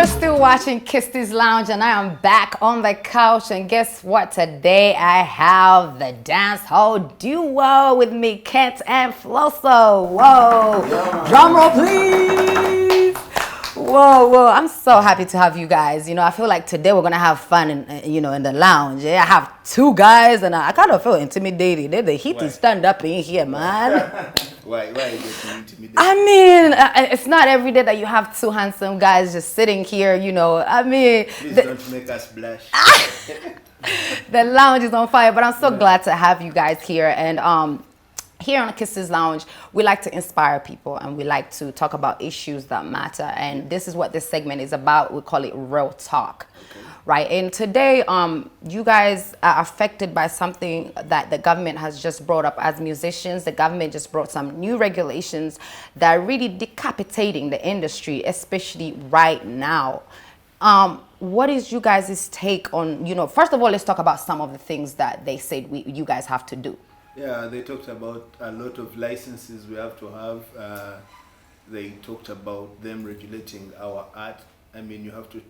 still watching Kisty's Lounge, and I am back on the couch. And guess what? Today I have the dance hall duo with me, Kent and Flosso. Whoa! Yeah. Drum roll, please. Whoa! I'm so happy to have you guys. I feel like today we're gonna have fun in the lounge. Yeah, I have two guys, and I kind of feel intimidated. The heat is stand up in here, man. Why are you getting intimidated? I mean, it's not every day that you have two handsome guys just sitting here, Please don't make us blush. The lounge is on fire, but I'm so glad to have you guys here. And here on Kisses Lounge, we like to inspire people and we like to talk about issues that matter. And this is what this segment is about. We call it Real Talk. Okay. Right, and today, you guys are affected by something that the government has just brought up. As musicians, the government just brought some new regulations that are really decapitating the industry, especially right now. What is you guys' take on, first of all, let's talk about some of the things that they said you guys have to do. Yeah, they talked about a lot of licenses we have to have. They talked about them regulating our art. I mean, you have to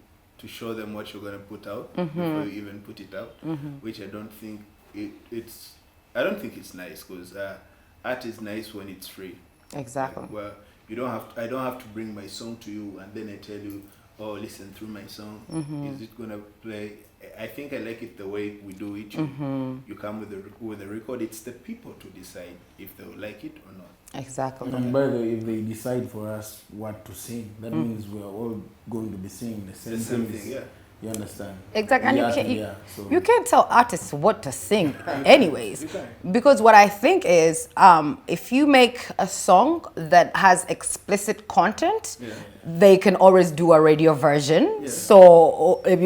show them what you're going to put out before you even put it out, which I don't think it's nice, because art is nice when it's free. Exactly. Like, well, I don't have to bring my song to you and then I tell you, oh, listen through my song. Is it going to play? I think I like it the way we do it. You come with the record. It's the people to decide if they will like it or not. Exactly. And by the way, if they decide for us what to sing, that means we are all going to be singing the same thing. Yeah. You understand? Exactly. And you can't tell artists what to sing anyways. Because what I think is, if you make a song that has explicit content, they can always do a radio version. Yeah. So, and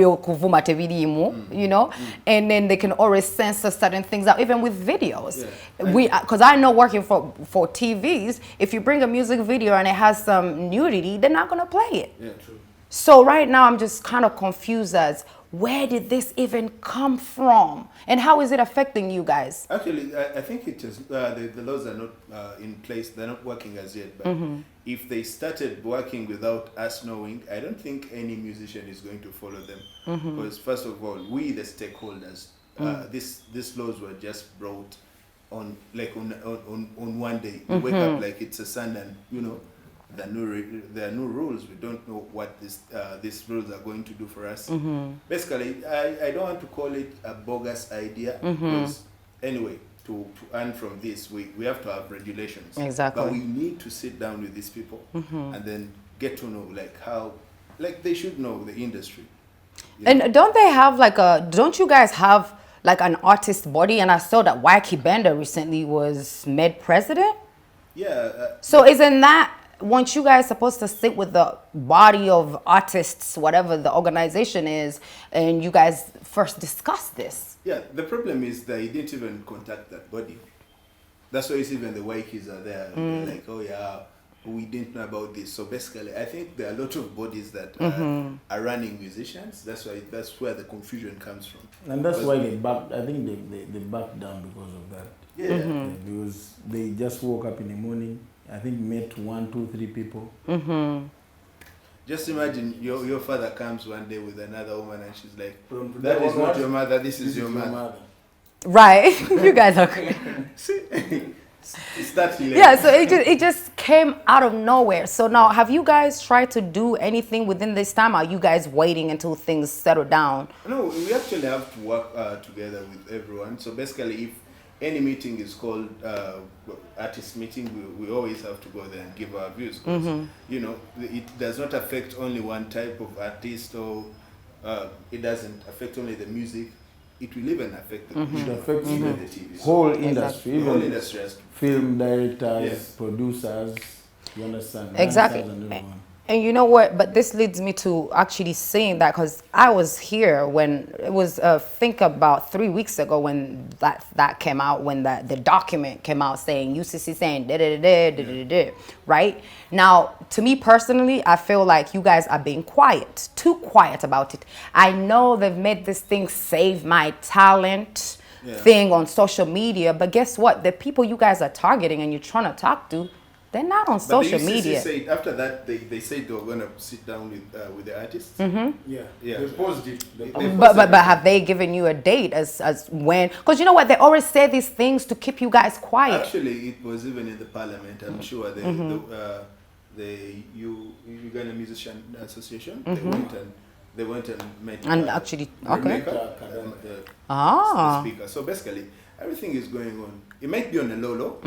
then they can always censor certain things out, even with videos. Yeah. Because I know working for TVs, if you bring a music video and it has some nudity, they're not going to play it. Yeah, true. So right now I'm just kind of confused as where did this even come from and how is it affecting you guys? Actually, I think it is the laws are not in place. They're not working as yet. But if they started working without us knowing, I don't think any musician is going to follow them. Because first of all, we the stakeholders, these laws were just brought on one day. You wake up like it's a Sunday, and there are new rules. We don't know what these rules are going to do for us. Basically, I don't want to call it a bogus idea, because anyway, to earn from this, we have to have regulations. Exactly. But we need to sit down with these people and then get to know how they should know the industry. And don't they have don't you guys have like an artist body? And I saw that Wacky Bender recently was made president. Yeah. So isn't that, weren't you guys supposed to sit with the body of artists, whatever the organization is, and you guys first discuss this? Yeah, the problem is they didn't even contact that body. That's why even the white kids are there. They're like, oh yeah, we didn't know about this. So basically, I think there are a lot of bodies that are running musicians. That's where the confusion comes from. And that's why they backed down because of that. Yeah. Because they just woke up in the morning, I think met 1, 2, 3 people. Just imagine your father comes one day with another woman and she's like, that is not your mother, this is your mother. Right. You guys are crazy. It's that related. Yeah, so it just came out of nowhere. So now, have you guys tried to do anything within this time? Are you guys waiting until things settle down? No, we actually have to work together with everyone. So basically, if any meeting is called artist meeting, we always have to go there and give our views. Because, it does not affect only one type of artist, or it doesn't affect only the music. It will even affect the It affects the TV. Whole industry, The whole industry has to. Film directors, producers, you understand? Exactly. And you know what? But this leads me to actually saying that, because I was here when it was, think about 3 weeks ago when that came out, when the document came out saying UCC saying da-da-da-da-da-da-da, right? Now, to me personally, I feel like you guys are being quiet, too quiet about it. I know they've made this thing Save My Talent thing on social media, but guess what? The people you guys are targeting and you're trying to talk to, They're not on But social the UCC media. said after that they said they were going to sit down with the artists. Yeah. Yeah. They paused it. But have they given you a date as when? Because you know what, they always say these things to keep you guys quiet. Actually, it was even in the parliament. I'm sure the Uganda Musician Association. They went and met. And actually, okay. The speaker. So basically, everything is going on. It might be on a low,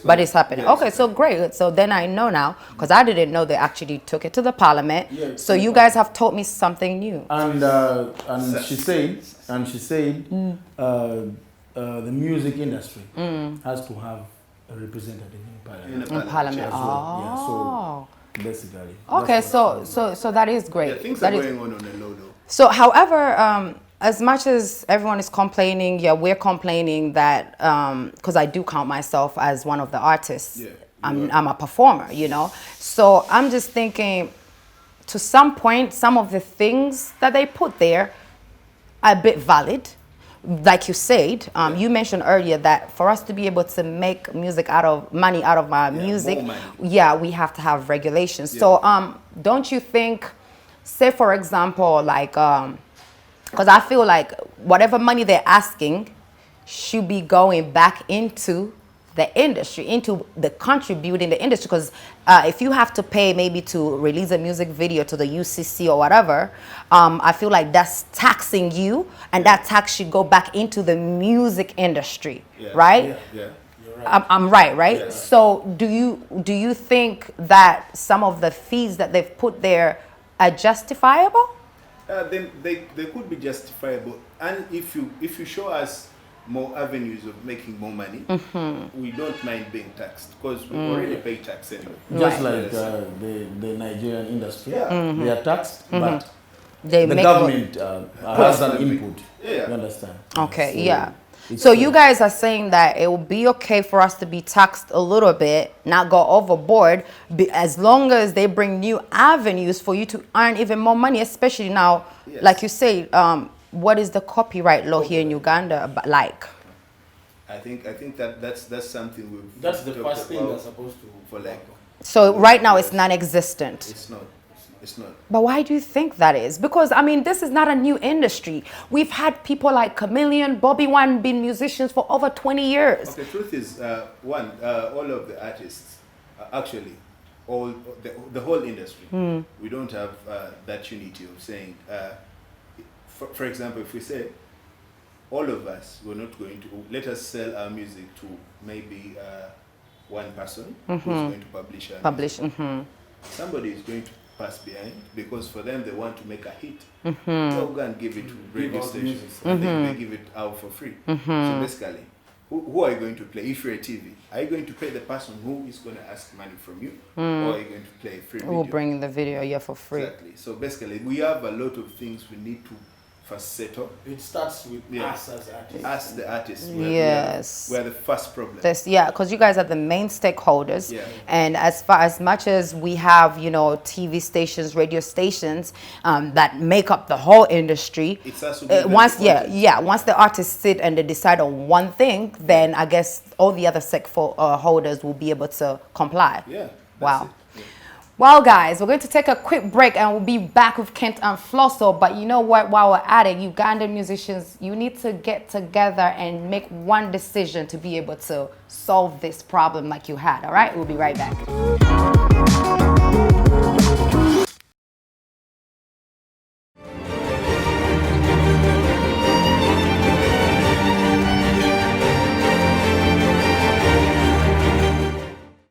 But it's happening. Yeah, Okay, so great. So then I know now, because I didn't know they actually took it to the parliament. Yeah, so you guys have taught me something new. And she said the music industry has to have a representative in parliament. In Parliament. as well. Yeah, Oh. so basically. Okay, that's what so that is great. Yeah, things That are is- going on a low. So, however, as much as everyone is complaining, yeah, we're complaining that because I do count myself as one of the artists. Yeah, I'm a performer, you know. So I'm just thinking, to some point, some of the things that they put there are a bit valid. Like you said, you mentioned earlier that for us to be able to make money out of our music, more money. yeah, we have to have regulations. Yeah. So don't you think, say for example, like, because I feel like whatever money they're asking should be going back into the industry, into the contributing the industry. Because if you have to pay maybe to release a music video to the UCC or whatever, I feel like that's taxing you, and that tax should go back into the music industry, Yeah. right? Yeah. You're right. I'm right, right? Yeah. So do you think that some of the fees that they've put there are justifiable? Then they could be justifiable, and if you show us more avenues of making more money, we don't mind being taxed because we already pay tax anyway. Just Right. like the Nigerian industry, Yeah. they are taxed, but They the make government has an Yes. input. Yeah. You understand? Okay, So yeah. it's, So you guys are saying that it will be okay for us to be taxed a little bit, not go overboard, as long as they bring new avenues for you to earn even more money, especially now, Yes. like you say, what is the copyright law here in Uganda like? I think that's something we've that's the talked first thing about that's supposed to for like So right now it's non-existent. it's not. But why do you think that is? Because, I mean, this is not a new industry. We've had people like Chameleon, Bobby Wine been musicians for over 20 years. Okay, truth is, all of the artists, actually, all the whole industry, we don't have that unity of saying, for example, if we say, all of us, we're not going to, let us sell our music to maybe one person who's going to publish our music. Somebody is going to pass behind because for them they want to make a hit. They'll go and give it to radio stations and then they give it out for free. So basically, who are you going to play? If you're a TV, are you going to pay the person who is going to ask money from you, or are you going to play a free video? We'll bring the video here for free. Exactly. So basically, we have a lot of things we need to first settle. It starts with Yeah. us as artists. As the artists, Yes. we're the first problem. Yeah, because you guys are the main stakeholders. Yeah. And as much as we have, you know, TV stations, radio stations that make up the whole industry, It's us who give them once the content. once the artists sit and they decide on one thing, then I guess all the other holders will be able to comply. Yeah. That's Wow. it. Yeah. Well, guys, we're going to take a quick break and we'll be back with Kent and Flosso. But you know what? While we're at it, Ugandan musicians, you need to get together and make one decision to be able to solve this problem like you had. All right? We'll be right back.